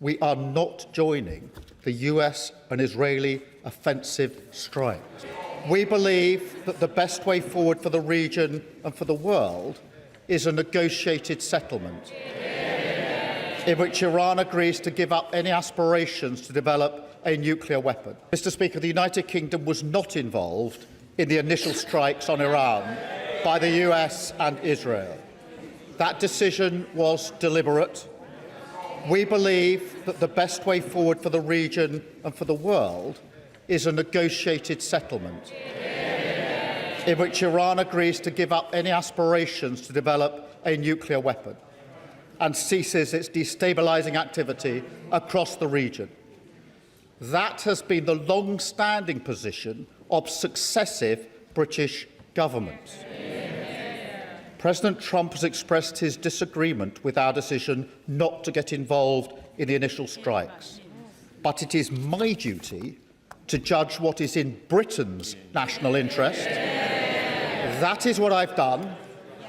We are not joining the US and Israeli offensive strikes. We believe that the best way forward for the region and for the world is a negotiated settlement in which Iran agrees to give up any aspirations to develop a nuclear weapon. Mr. Speaker, the United Kingdom was not involved in the initial strikes on Iran by the US and Israel. That decision was deliberate. We believe that the best way forward for the region and for the world is a negotiated settlement in which Iran agrees to give up any aspirations to develop a nuclear weapon and ceases its destabilising activity across the region. That has been the long-standing position of successive British governments. President Trump has expressed his disagreement with our decision not to get involved in the initial strikes. But it is my duty to judge what is in Britain's national interest. That is what I've done,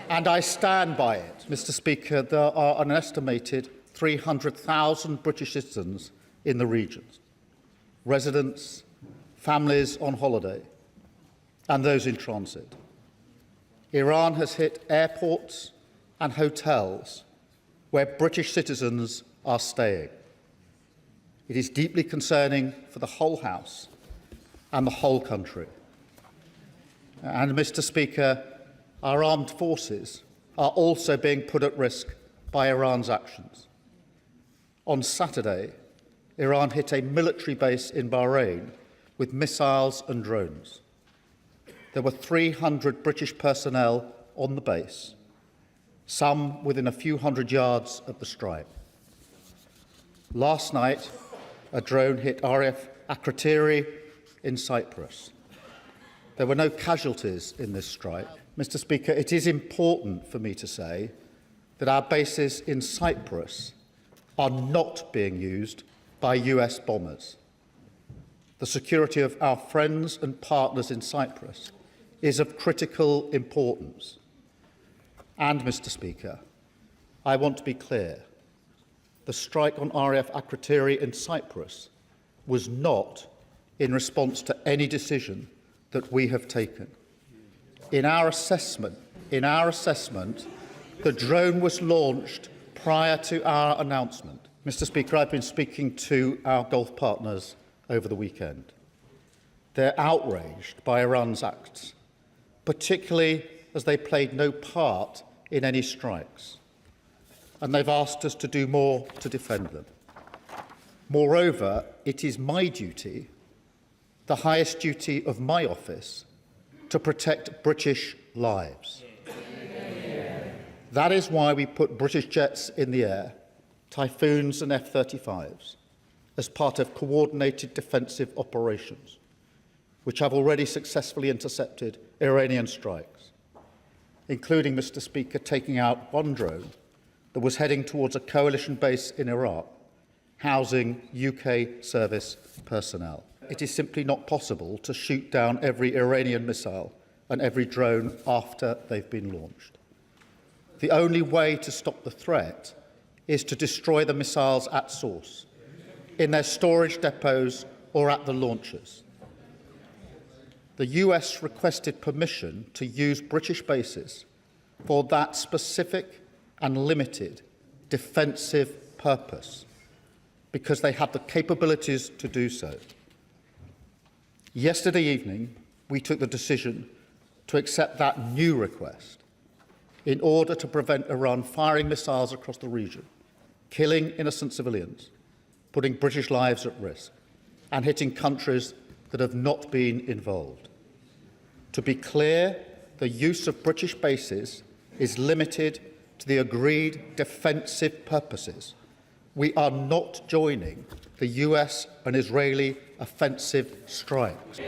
and I stand by it. Mr. Speaker, there are an estimated 300,000 British citizens in the regions, residents, families on holiday, and those in transit. Iran has hit airports and hotels where British citizens are staying. It is deeply concerning for the whole House and the whole country. And, Mr. Speaker, our armed forces are also being put at risk by Iran's actions. On Saturday, Iran hit a military base in Bahrain with missiles and drones. There were 300 British personnel on the base, some within a few hundred yards of the strike. Last night, a drone hit RAF Akrotiri in Cyprus. There were no casualties in this strike. Mr. Speaker, it is important for me to say that our bases in Cyprus are not being used by US bombers. The security of our friends and partners in Cyprus is of critical importance. And, Mr. Speaker, I want to be clear. The strike on RAF Akrotiri in Cyprus was not in response to any decision that we have taken. In our assessment, the drone was launched prior to our announcement. Mr. Speaker, I've been speaking to our Gulf partners over the weekend. They're outraged by Iran's acts, particularly as they played no part in any strikes, and they've asked us to do more to defend them. Moreover, it is my duty, the highest duty of my office, to protect British lives. That is why we put British jets in the air, Typhoons and F-35s, as part of coordinated defensive operations, which have already successfully intercepted Iranian strikes, including, Mr. Speaker, taking out one drone that was heading towards a coalition base in Iraq, housing UK service personnel. It is simply not possible to shoot down every Iranian missile and every drone after they've been launched. The only way to stop the threat is to destroy the missiles at source, in their storage depots or at the launchers. The US requested permission to use British bases for that specific and limited defensive purpose because they had the capabilities to do so. Yesterday evening, we took the decision to accept that new request in order to prevent Iran firing missiles across the region, killing innocent civilians, putting British lives at risk, and hitting countries that have not been involved. To be clear, the use of British bases is limited to the agreed defensive purposes. We are not joining the US and Israeli offensive strikes.